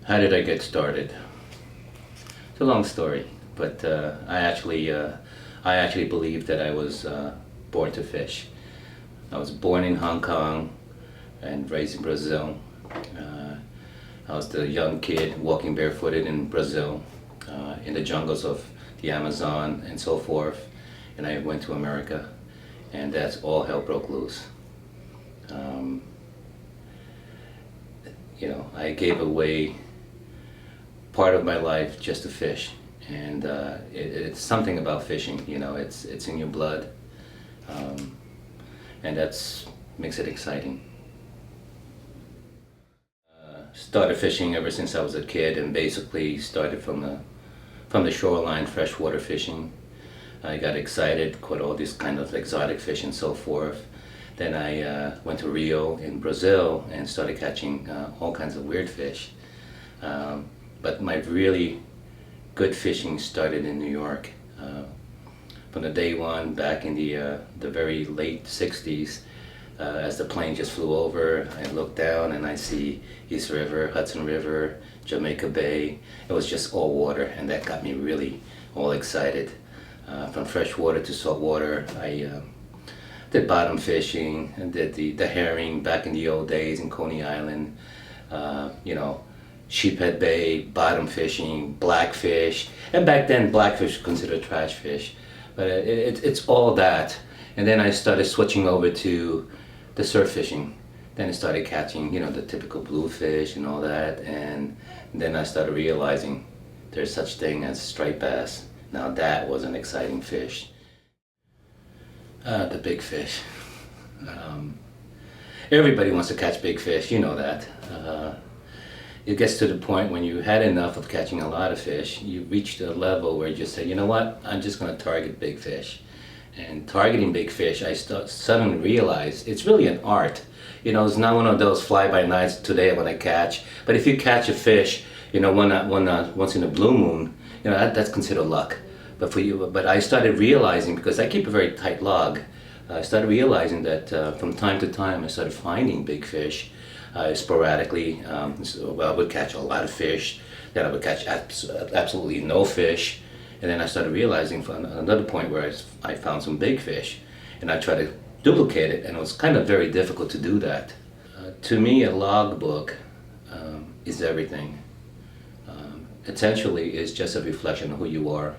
How did I get started? It's a long story, but I actually believe that I was born to fish. I was born in Hong Kong and raised in Brazil. Uh, I was the young kid walking barefooted in Brazil, in the jungles of the Amazon and so forth. And I went to America, and that's all hell broke loose. Um, I gave away part of my life just to fish, and it's something about fishing. It's in your blood, um, and that's makes it exciting. Started fishing ever since I was a kid, and basically started from the shoreline, freshwater fishing. I got excited, caught all these kind of exotic fish and so forth. Then I went to Rio in Brazil and started catching all kinds of weird fish. But my really good fishing started in New York. From the day one, back in the very late 60s, as the plane just flew over, I looked down and I see East River, Hudson River, Jamaica Bay. It was just all water, and that got me really all excited. From freshwater to saltwater, I did bottom fishing and did the herring back in the old days in Coney Island. You know, Sheephead Bay, bottom fishing, blackfish, and back then blackfish was considered trash fish. But it's all that. And then I started switching over to the surf fishing. Then I started catching, the typical bluefish and all that. And then I started realizing there's such thing as striped bass. Now that was an exciting fish. The big fish. Um, Everybody wants to catch big fish, you know that. It gets to the point when you had enough of catching a lot of fish, you reach a level where you just say, you know what, I'm just going to target big fish. And targeting big fish, suddenly realized it's really an art. It's not one of those fly-by-nights today when I catch. But if you catch a fish, once in a blue moon, that's considered luck. But for you, but I started realizing, because I keep a very tight log, I started realizing that from time to time I started finding big fish sporadically. So I would catch a lot of fish, then I would catch absolutely no fish, and then I started realizing from another point where I found some big fish, and I tried to duplicate it, and it was kind of very difficult to do that. To me, a logbook is everything. Essentially, it's just a reflection of who you are.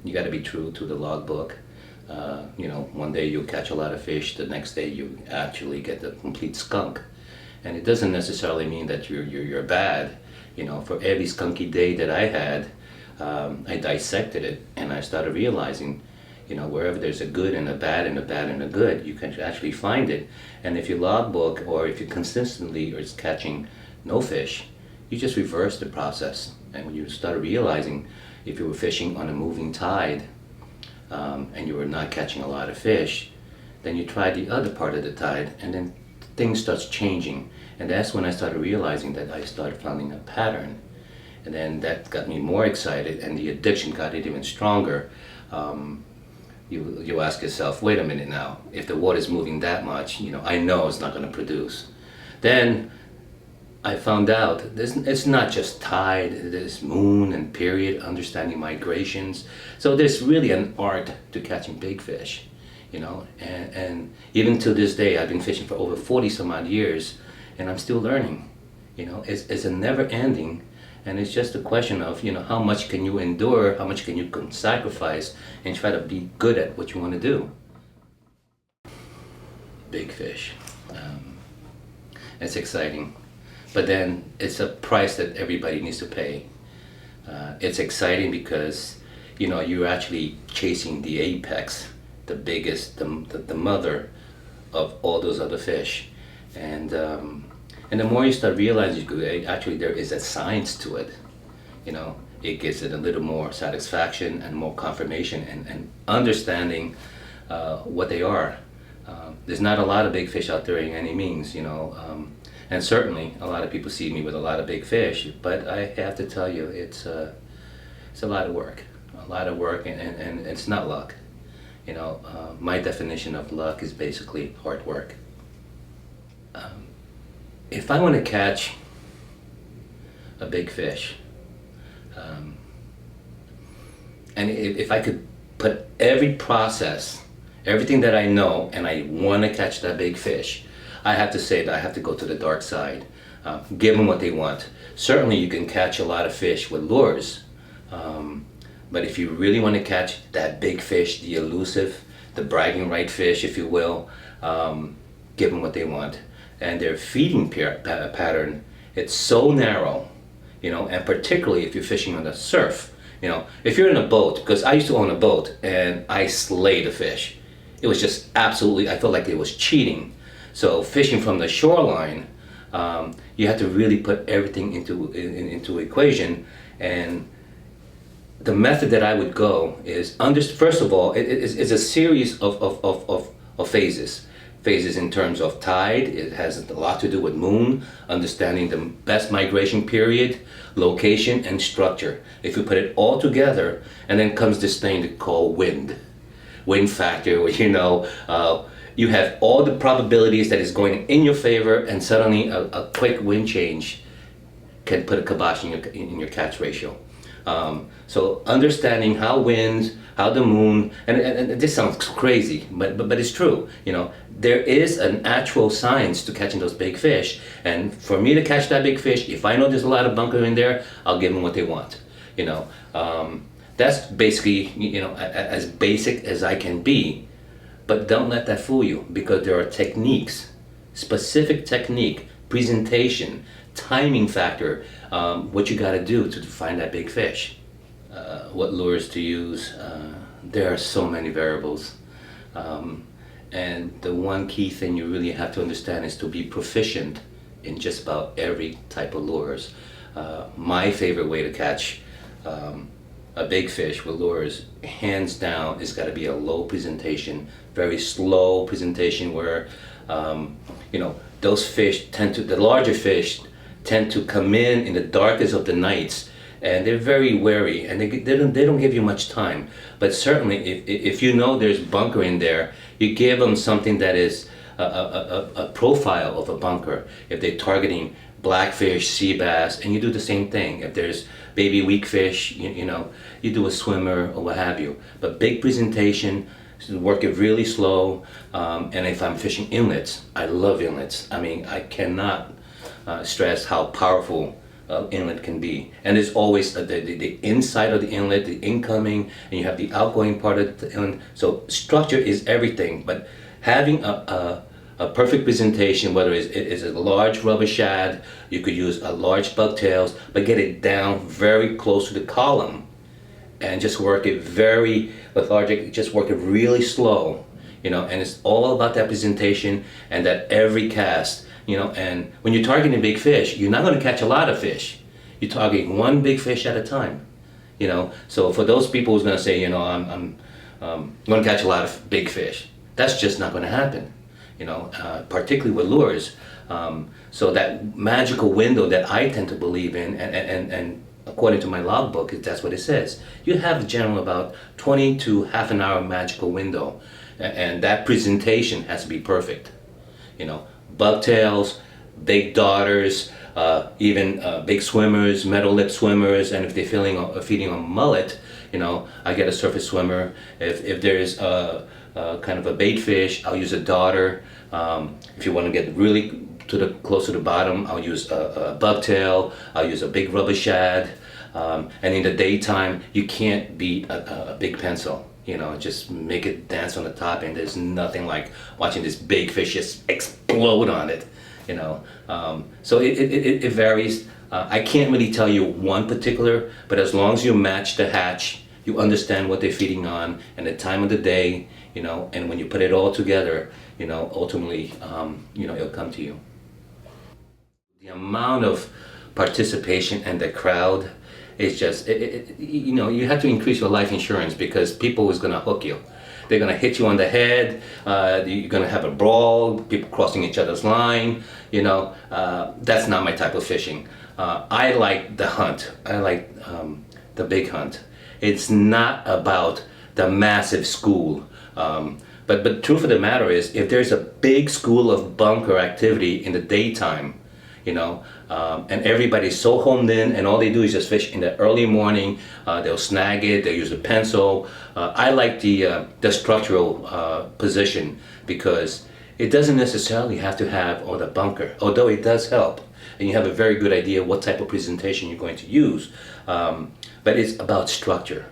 You got to be true to the logbook. One day you'll catch a lot of fish, the next day you actually get the complete skunk. And it doesn't necessarily mean that you're bad. For every skunky day that I had, I dissected it, and I started realizing, wherever there's a good and a bad and a bad and a good, you can actually find it. And if you logbook, or if you consistently are catching no fish, you just reverse the process. And when you start realizing, if you were fishing on a moving tide, and you were not catching a lot of fish, then you try the other part of the tide, and then things starts changing. And that's when I started realizing that I started finding a pattern. And then that got me more excited, and the addiction got it even stronger. You ask yourself, wait a minute now, if the water's moving that much, I know it's not going to produce. Then I found out it's not just tide, there's moon and period, understanding migrations. So there's really an art to catching big fish, and even to this day, I've been fishing for over 40 some odd years, and I'm still learning. It's a never ending, and it's just a question of, how much can you endure, how much can you sacrifice, and try to be good at what you want to do. Big fish. It's exciting. But then it's a price that everybody needs to pay. It's exciting because, you're actually chasing the apex, the biggest, the mother of all those other fish. And the more you start realizing, actually there is a science to it. It gives it a little more satisfaction and more confirmation and understanding what they are. There's not a lot of big fish out there in any means, and certainly a lot of people see me with a lot of big fish, but I have to tell you, it's a lot of work. And it's not luck. My definition of luck is basically hard work. If I want to catch a big fish. And if I could put every process, everything that I know, and I want to catch that big fish, I have to say that I have to go to the dark side. Give them what they want. Certainly you can catch a lot of fish with lures, but if you really want to catch that big fish, the elusive, the bragging right fish, if you will, give them what they want. And their feeding pattern, it's so narrow, and particularly if you're fishing on the surf. If you're in a boat, because I used to own a boat and I slayed the fish. It was just absolutely, I felt like it was cheating. So fishing from the shoreline, you have to really put everything into equation. And the method that I would go is, first of all, it's a series of phases. Phases in terms of tide. It has a lot to do with moon, understanding the best migration period, location, and structure. If you put it all together, and then comes this thing called wind factor, where you have all the probabilities that is going in your favor, and suddenly a quick wind change can put a kibosh in your catch ratio. So understanding how winds, how the moon, and this sounds crazy, but it's true. There is an actual science to catching those big fish, and for me to catch that big fish, if I know there's a lot of bunker in there, I'll give them what they want. That's basically as basic as I can be, but don't let that fool you, because there are techniques, specific technique, presentation, timing factor, what you got to do to find that big fish. What lures to use, there are so many variables, and the one key thing you really have to understand is to be proficient in just about every type of lures. My favorite way to catch a big fish with lures, hands down, is got to be a low presentation, very slow presentation, where those fish the larger fish tend to come in the darkest of the nights, and they're very wary, and they don't give you much time. But certainly if you know there's bunker in there, you give them something that is a profile of a bunker. If they're targeting blackfish, sea bass, and you do the same thing. If there's baby weak fish, you do a swimmer or what have you. But big presentation, work it really slow. And if I'm fishing inlets, I love inlets. I mean, I cannot stress how powerful inlet can be. And there's always the inside of the inlet, the incoming, and you have the outgoing part of the inlet. So structure is everything, but having a perfect presentation, whether it's a large rubber shad, you could use a large bucktails, but get it down very close to the column and just work it very lethargic, just work it really slow, and it's all about that presentation and that every cast, and when you're targeting big fish, you're not going to catch a lot of fish. You're targeting one big fish at a time, so for those people who's going to say, I'm going to catch a lot of big fish, that's just not going to happen. Particularly with lures. So that magical window that I tend to believe in, and according to my logbook, that's what it says. You have a general about 20 to half an hour magical window, and that presentation has to be perfect. Bucktails, big darters, even big swimmers, metal lip swimmers, and if they're feeding on mullet, I get a surface swimmer. If there's kind of a bait fish, I'll use a darter. If you want to get really close to the bottom, I'll use a bucktail. I'll use a big rubber shad. And in the daytime, you can't beat a big pencil. Just make it dance on the top, and there's nothing like watching this big fish just explode on it. So it varies. I can't really tell you one particular, but as long as you match the hatch, you understand what they're feeding on and the time of the day, and when you put it all together, ultimately, it'll come to you. The amount of participation and the crowd is just, you have to increase your life insurance, because people is going to hook you. They're going to hit you on the head. You're going to have a brawl, people crossing each other's line. That's not my type of fishing. I like the hunt. I like the big hunt. It's not about the massive school. But the truth of the matter is, if there's a big school of bunker activity in the daytime, And everybody's so homed in, and all they do is just fish in the early morning. They'll snag it. They use a pencil. I like the structural position because it doesn't necessarily have to have all the bunker, although it does help, and you have a very good idea what type of presentation you're going to use. But it's about structure,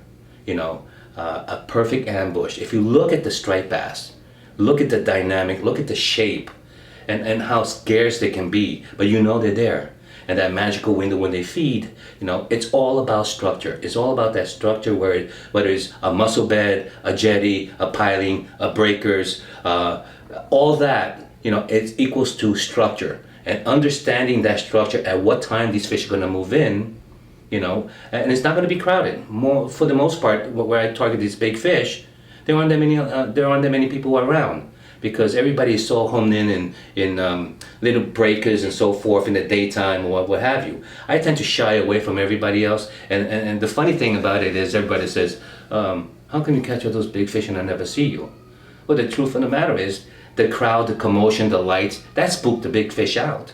you know, a perfect ambush. If you look at the striped bass, look at the dynamic, look at the shape, and how scarce they can be, but you know they're there. And that magical window when they feed, you know, it's all about structure. It's all about that structure whether it's a mussel bed, a jetty, a piling, a breakers, all that, you know, it equals to structure. And understanding that structure at what time these fish are going to move in, you know, and it's not going to be crowded. For the most part, where I target these big fish, there aren't that many people around because everybody is so homed in little breakers and so forth in the daytime or what have you. I tend to shy away from everybody else, and the funny thing about it is everybody says, how can you catch all those big fish and I never see you? Well, the truth of the matter is the crowd, the commotion, the lights, that spooked the big fish out,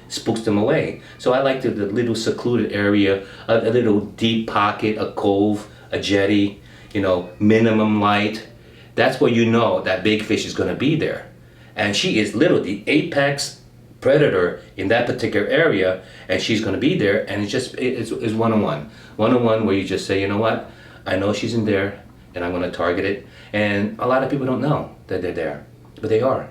spooks them away. So I like the little secluded area, a little deep pocket, a cove, a jetty, you know, minimum light. That's where you know that big fish is going to be there. And she is literally the apex predator in that particular area, and she's going to be there, and it's one-on-one. One-on-one where you just say, you know what, I know she's in there, and I'm going to target it. And a lot of people don't know that they're there, but they are.